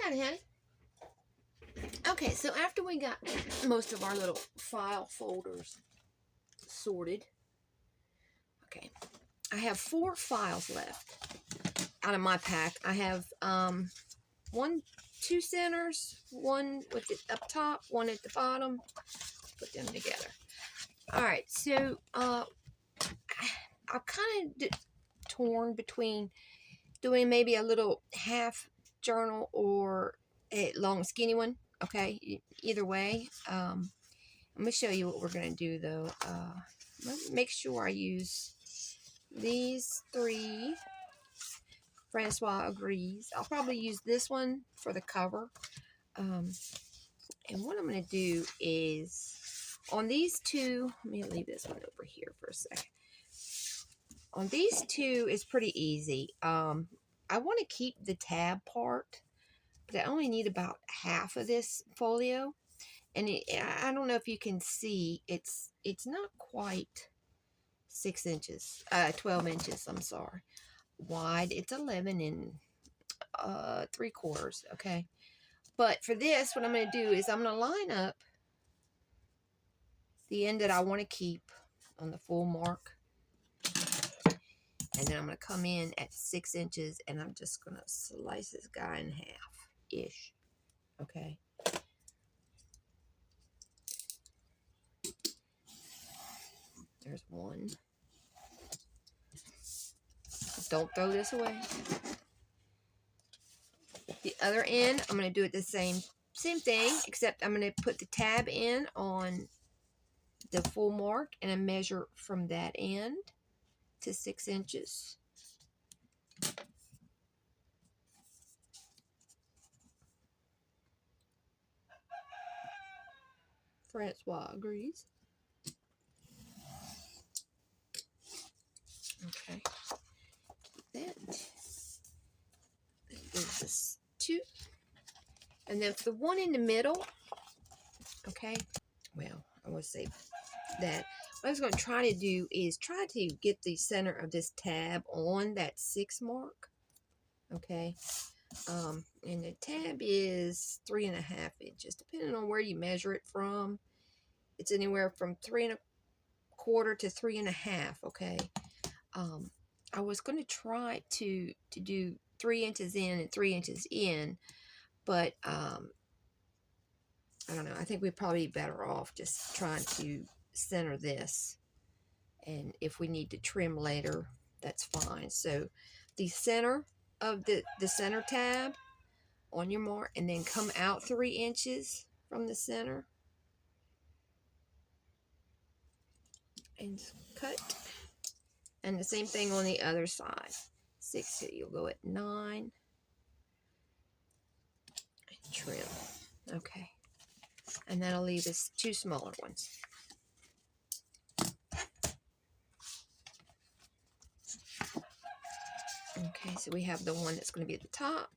Howdy, honey. Okay, so after we got most of our little file folders sorted, okay, I have 4 files left out of my pack. I have 2 centers, one with it up top, one at the bottom. Put them together. All right, so I'm kind of torn between doing maybe a little half journal or a long skinny one. Okay, either way. I'm gonna show you what we're gonna do though. Make sure I use these 3. Francois agrees. I'll probably use this one for the cover. And what I'm gonna do is on these 2. Let me leave this one over here for a second. On these 2 is pretty easy. I want to keep the tab part, but I only need about half of this folio. And I don't know if you can see, it's not quite 6 inches, 12 inches, I'm sorry, wide. It's 11 and 3/4, okay? But for this, what I'm going to do is I'm going to line up the end that I want to keep on the full mark. And then I'm going to come in at 6 inches, and I'm just going to slice this guy in half-ish, okay? There's one. Don't throw this away. The other end, I'm going to do it the same thing, except I'm going to put the tab in on the full mark, and I measure from that end to 6 inches. Francois agrees. Okay. That. There's this 2. And then for the one in the middle, okay, well, I will say that what I was going to try to do is try to get the center of this tab on that 6 mark, okay, and the tab is 3.5 inches, depending on where you measure it from. It's anywhere from 3.25 to 3.5, okay. I was going to try to do 3 inches in and 3 inches in, but I don't know. I think we'd probably be better off just trying to center this. And if we need to trim later, that's fine. So the center of the center tab on your mark, and then come out 3 inches from the center. And cut. And the same thing on the other side. 6, so you'll go at 9. And trim. Okay. And that'll leave us 2 smaller ones. Okay, so we have the one that's going to be at the top,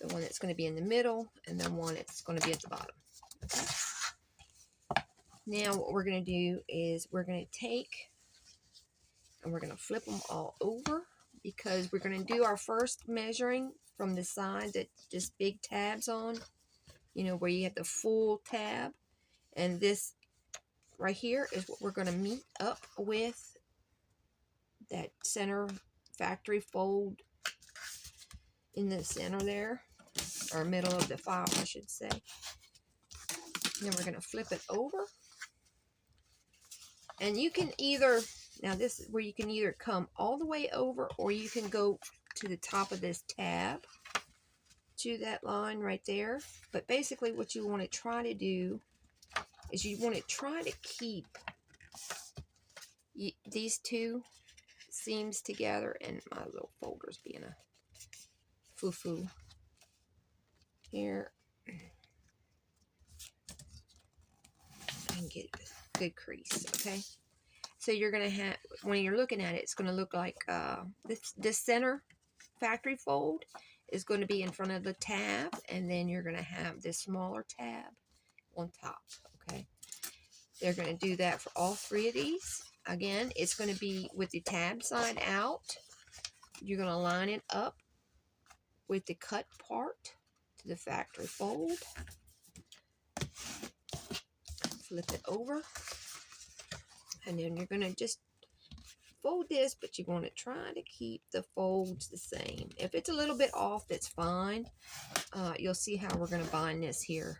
the one that's going to be in the middle, and the one that's going to be at the bottom. Okay. Now what we're going to do is we're going to take and we're going to flip them all over, because we're going to do our first measuring from the side that this big tab's on, you know, where you have the full tab. And this right here is what we're going to meet up with that center factory fold in the center there, or middle of the file, I should say. And then we're going to flip it over. And you can either, now this is where you can either come all the way over, or you can go to the top of this tab, to that line right there. But basically what you want to try to do is you want to try to keep these 2 seams together. And my little folder's being a foo-foo here. I can get a good crease, okay? So you're going to have, when you're looking at it, it's going to look like this center factory fold is going to be in front of the tab, and then you're going to have this smaller tab on top, okay? They're going to do that for all 3 of these. Again, it's going to be with the tab side out. You're going to line it up with the cut part, to the factory fold. Flip it over. And then you're going to just fold this, but you're going to try to keep the folds the same. If it's a little bit off, that's fine. You'll see how we're going to bind this here.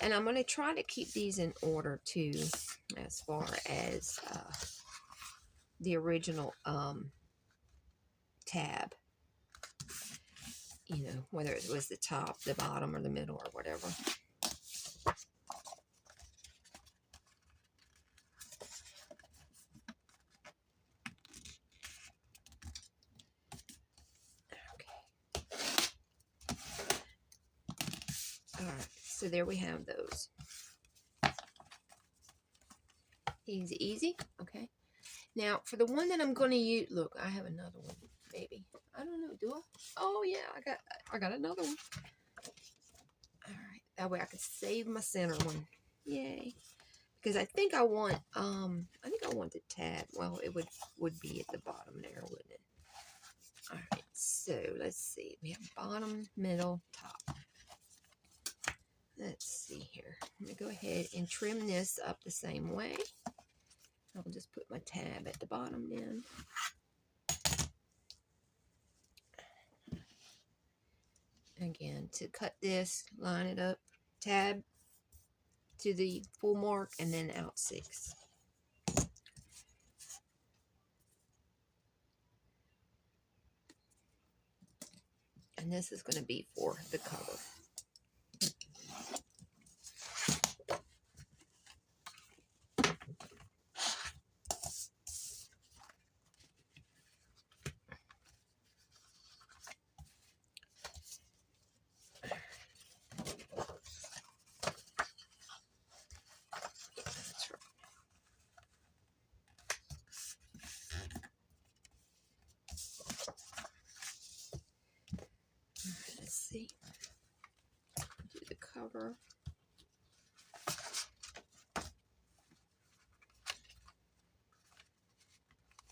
And I'm going to try to keep these in order too, as far as the original tab. You know, whether it was the top, the bottom, or the middle, or whatever. Alright, so there we have those. Easy, easy. Okay. Now, for the one that I'm going to use, look, I have another one, maybe. I don't know, do I? Oh, yeah, I got another one. Alright, that way I can save my center one. Yay. Because I think I want the tab. Well, it would be at the bottom there, wouldn't it? Alright, so let's see. We have bottom, middle, top. Let's see here. I'm going to go ahead and trim this up the same way. I'll just put my tab at the bottom then. Again, to cut this, line it up, tab to the full mark, and then out 6. And this is going to be for the cover. Let's see. Do the cover.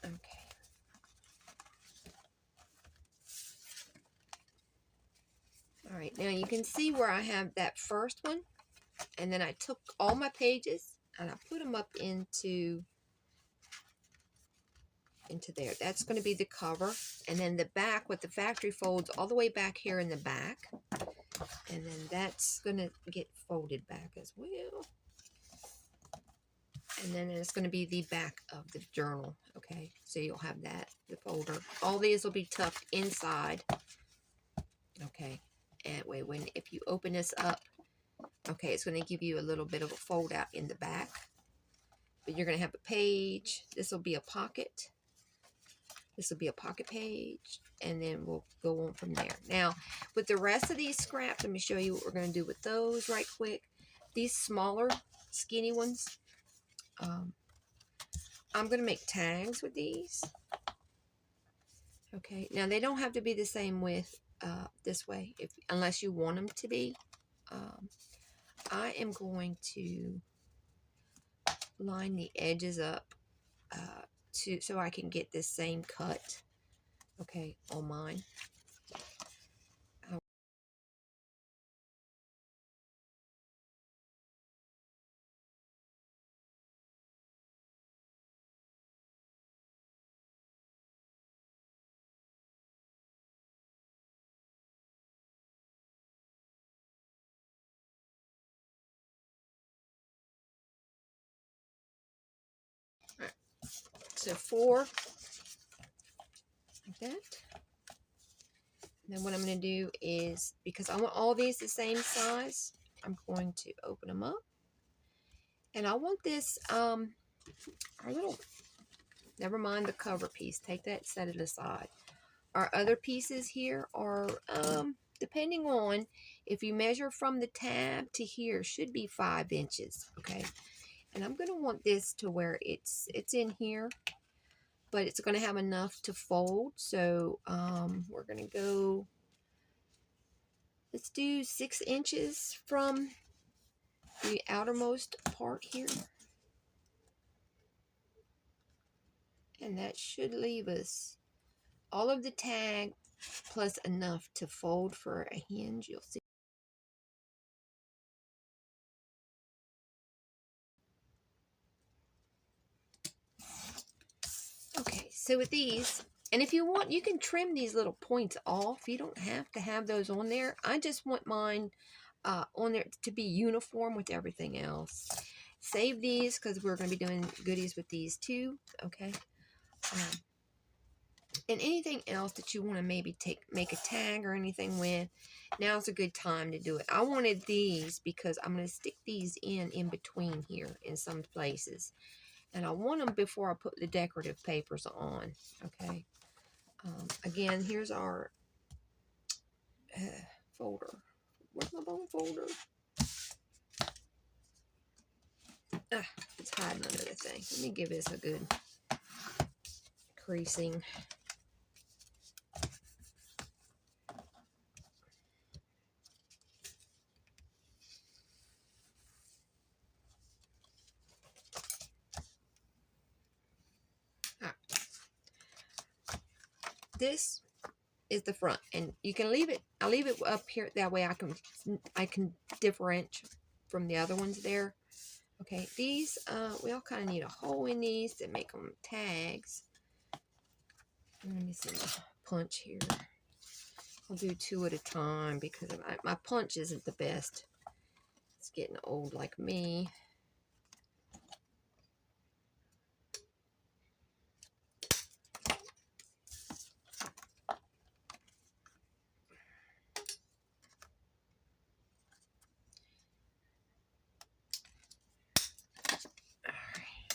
Okay. All right, now you can see where I have that first one, and then I took all my pages and I put them up into there. That's going to be the cover, and then the back with the factory folds all the way back here in the back, and then that's going to get folded back as well. And then it's going to be the back of the journal. Okay, so you'll have that, the folder. All these will be tucked inside. Okay, and if you open this up, okay, it's going to give you a little bit of a fold out in the back. But you're going to have a page. This will be a pocket. This will be a pocket page, and then we'll go on from there. Now, with the rest of these scraps, let me show you what we're going to do with those right quick. These smaller, skinny ones, I'm going to make tags with these. Okay, now they don't have to be the same width this way, unless you want them to be. I am going to line the edges up so I can get this same cut, okay, on mine. Alright, so 4 like that. And then what I'm going to do is, because I want all these the same size, I'm going to open them up. And I want this, our little, never mind the cover piece. Take that, set it aside. Our other pieces here are, depending on, if you measure from the tab to here, should be 5 inches, okay? And I'm going to want this to where it's in here, but it's going to have enough to fold. So we're going to go, let's do 6 inches from the outermost part here. And that should leave us all of the tag plus enough to fold for a hinge. You'll see. Okay, so with these, and if you want, you can trim these little points off. You don't have to have those on there. I just want mine on there to be uniform with everything else. Save these because we're going to be doing goodies with these too, okay? And anything else that you want to maybe make a tag or anything with, now's a good time to do it. I wanted these because I'm going to stick these in between here in some places. And I want them before I put the decorative papers on, okay? Again, here's our folder. Where's my bone folder? It's hiding under the thing. Let me give this a good creasing. This is the front, and you can leave it. I'll leave it up here that way I can differentiate from the other ones there. Okay, these we all kind of need a hole in these to make them tags. Let me see my punch here. I'll do 2 at a time because my punch isn't the best. It's getting old like me.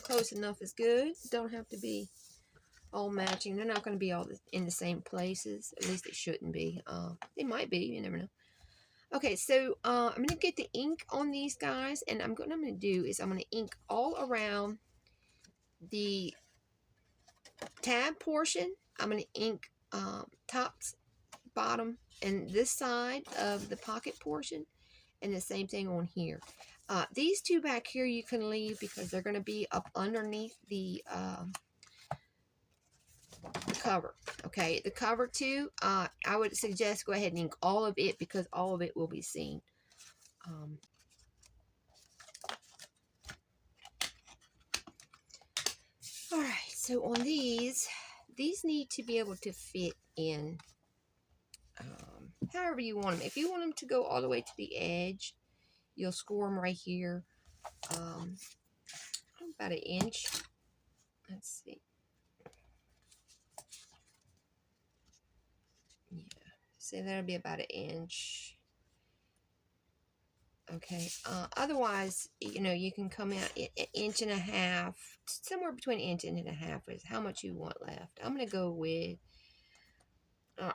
Close enough is good. Don't have to be all matching. They're not going to be all in the same places. At least they shouldn't be. They might be. You never know. Okay, so I'm going to get the ink on these guys, and what I'm going to do is I'm going to ink all around the tab portion. I'm going to ink tops, bottom, and this side of the pocket portion, and the same thing on here. These 2 back here you can leave because they're going to be up underneath the cover. Okay, the cover too, I would suggest go ahead and ink all of it because all of it will be seen. All right, so on these need to be able to fit in however you want them. If you want them to go all the way to the edge, you'll score them right here. About an inch. Let's see. Yeah, so that'll be about an inch. Okay, otherwise, you know, you can come out an inch and a half, somewhere between an inch and a half is how much you want left. I'm going to go with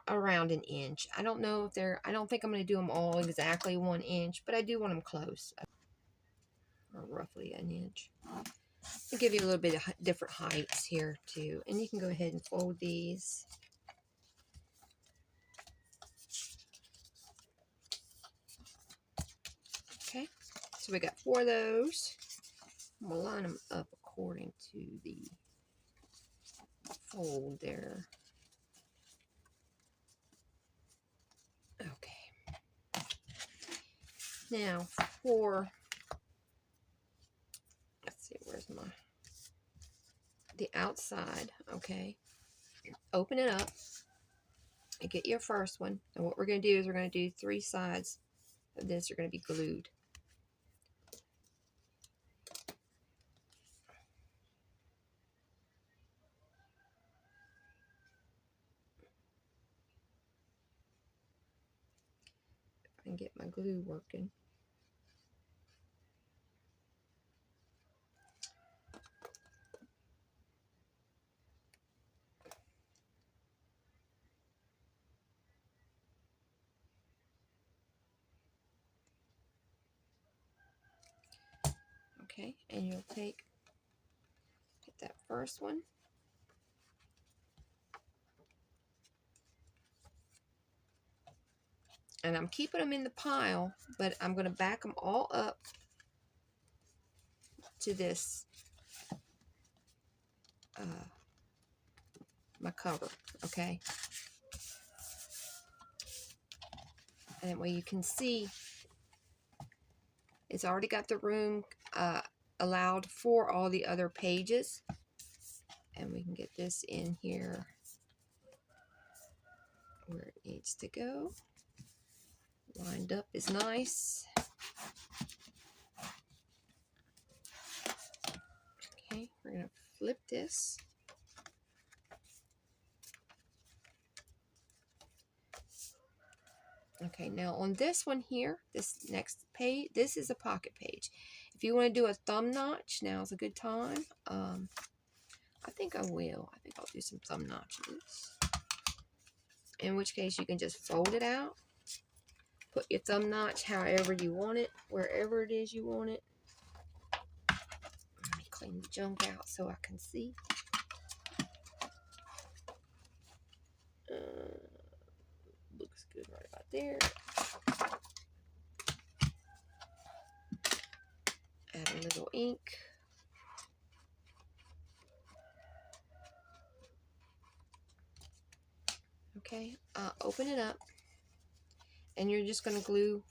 around an inch. I don't know if I don't think I'm going to do them all exactly 1 inch, but I do want them close, or roughly an inch. I'll give you a little bit of different heights here too, and you can go ahead and fold these. Okay, so we got 4 of those. I'm going to line them up according to the fold there. Okay. Now for, let's see, where's the outside, okay. Open it up and get your first one. And what we're going to do is we're going to do 3 sides of this are going to be glued. If I can get my glue working. Okay, and you'll get that first one. And I'm keeping them in the pile, but I'm going to back them all up to this, my cover, okay? And that way you can see it's already got the room allowed for all the other pages. And we can get this in here where it needs to go. Lined up is nice. Okay, we're going to flip this. Okay, now on this one here, this next page, this is a pocket page. If you want to do a thumb notch, now's a good time. I think I will. I think I'll do some thumb notches. In which case you can just fold it out. Put your thumb notch however you want it, wherever it is you want it. Let me clean the junk out so I can see. Looks good right about there. Add a little ink. Okay, open it up. And you're just going to glue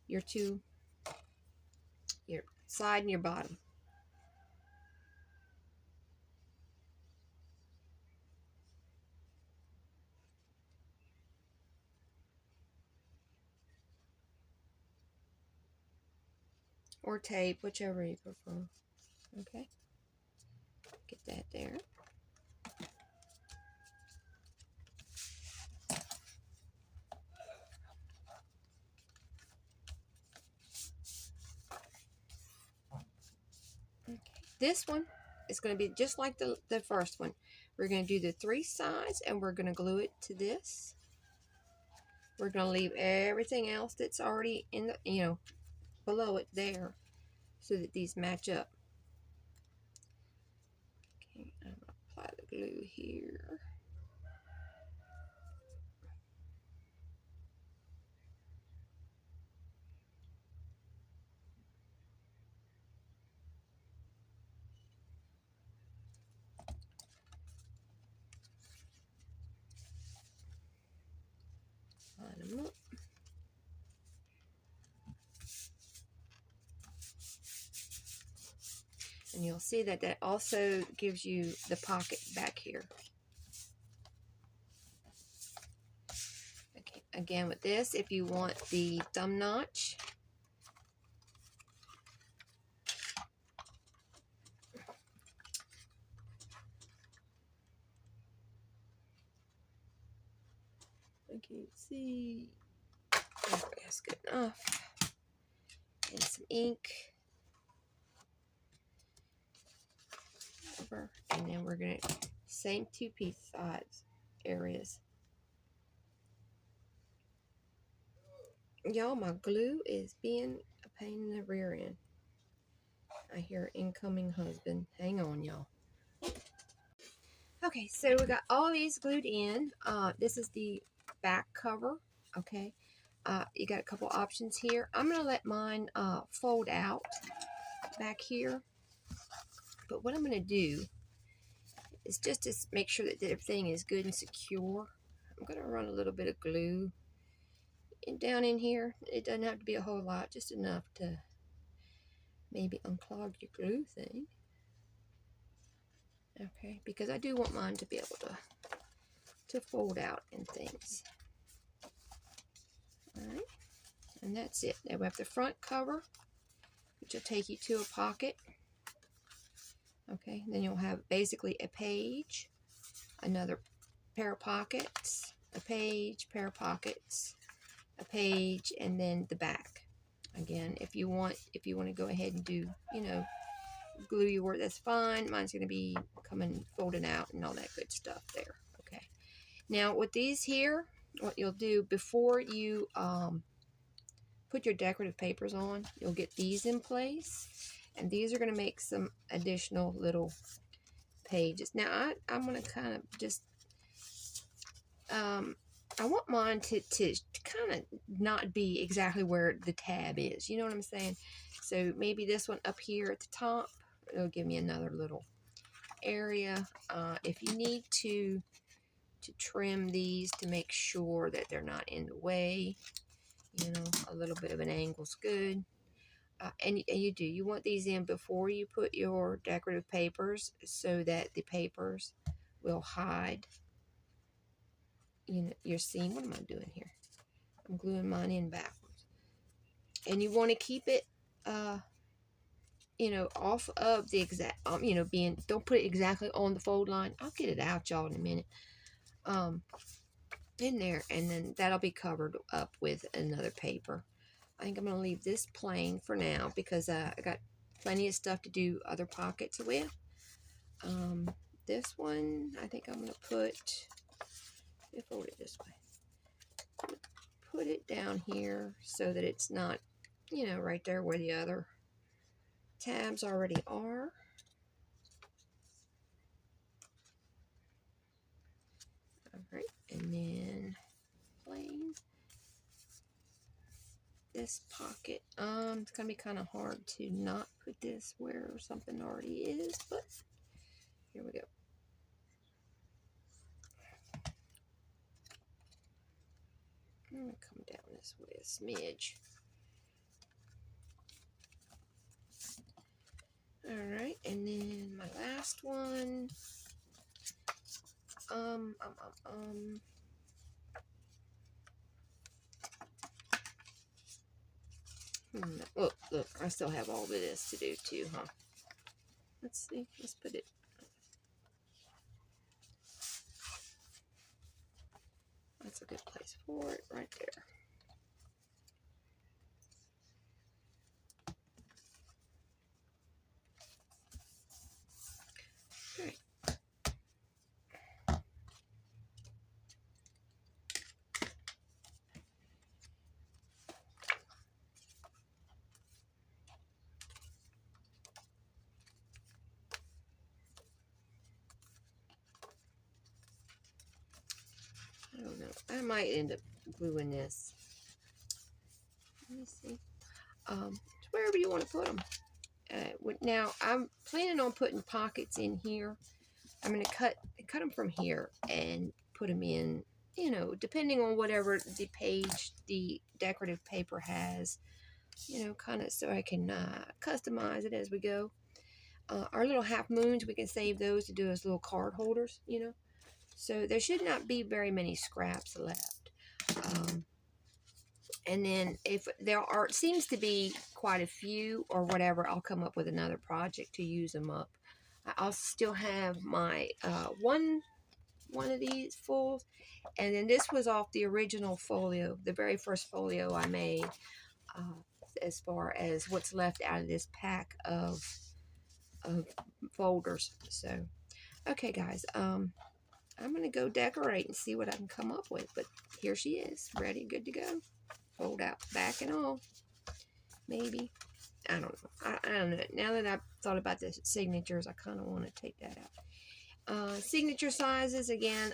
your side and your bottom. Or tape, whichever you prefer. Okay, get that there. Okay. This one is going to be just like the first one. We're going to do the 3 sides and we're going to glue it to this. We're going to leave everything else that's already in the, below it there so that these match up. Okay, I'm going to apply the glue here. Line them up. And you'll see that that also gives you the pocket back here. Okay, again with this, if you want the thumb notch, I can't see. That's good enough. And some ink. Over. And then we're going to, same 2-piece sides areas. Y'all, my glue is being a pain in the rear end. I hear incoming husband. Hang on, y'all. Okay, so we got all these glued in. This is the back cover. Okay, you got a couple options here. I'm gonna let mine fold out back here. But what I'm gonna do is just to make sure that everything is good and secure. I'm gonna run a little bit of glue down in here. It doesn't have to be a whole lot, just enough to maybe unclog your glue thing. Okay, because I do want mine to be able to fold out and things. Alright, and that's it. Now we have the front cover, which will take you to a pocket. Okay, then you'll have basically a page, another pair of pockets, a page, pair of pockets, a page, and then the back. Again, if you want to go ahead and do, glue your work, that's fine. Mine's going to be coming folding out and all that good stuff there. Okay. Now with these here, what you'll do before you put your decorative papers on, you'll get these in place, and these are going to make some additional little pages. Now I'm going to kind of just I want mine to kind of not be exactly where the tab is. You know what I'm saying? So maybe this one up here at the top, it'll give me another little area. If you need to to trim these to make sure that they're not in the way. You know, a little bit of an angle's good. And you want these in before you put your decorative papers so that the papers will hide. You know, you're seeing, what am I doing here? I'm gluing mine in backwards. And you want to keep it, you know, off of the exact, you know, don't put it exactly on the fold line. I'll get it out, y'all, in a minute. In there, and then that'll be covered up with another paper. I think I'm going to leave this plain for now because I got plenty of stuff to do other pockets with. This one, I think I'm going to put, if I fold it this way, put it down here so that it's not, you know, right there where the other tabs already are. All right, and then plain. This pocket, it's gonna be kind of hard to not put this where something already is, but here we go. I'm gonna come down this way a smidge. All right, and then my last one. Look, I still have all of this to do too, huh? Let's see, let's put it. That's a good place for it, right there. Okay. I don't know. I might end up gluing this. Let me see. Wherever you want to put them. Now, I'm planning on putting pockets in here. I'm going to cut them from here and put them in, you know, depending on whatever the page the decorative paper has, you know, kind of so I can customize it as we go. Our little half moons, we can save those to do as little card holders, you know. So there should not be very many scraps left. And then if there seems to be quite a few or whatever, I'll come up with another project to use them up. I'll still have my one of these fulls, and then this was off the original folio, the very first folio I made, as far as what's left out of this pack of folders. So, okay, guys, I'm gonna go decorate and see what I can come up with. But here she is, ready, good to go. Fold out, back and all. Maybe. I don't know. I don't know. Now that I've thought about the signatures, I kind of want to take that out. Signature sizes, again,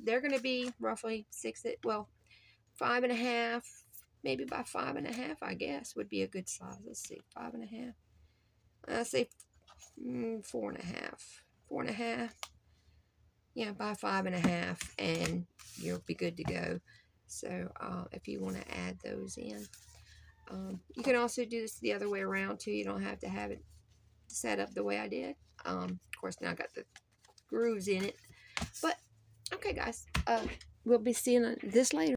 they're going to be roughly 5.5, maybe by 5.5, I guess, would be a good size. Let's see, 5.5. I say 4.5. 4.5. Yeah, by 5.5, and you'll be good to go. So if you want to add those in, you can also do this the other way around too. You don't have to have it set up the way I did. Of course, now I got the grooves in it. But okay, guys, we'll be seeing this later.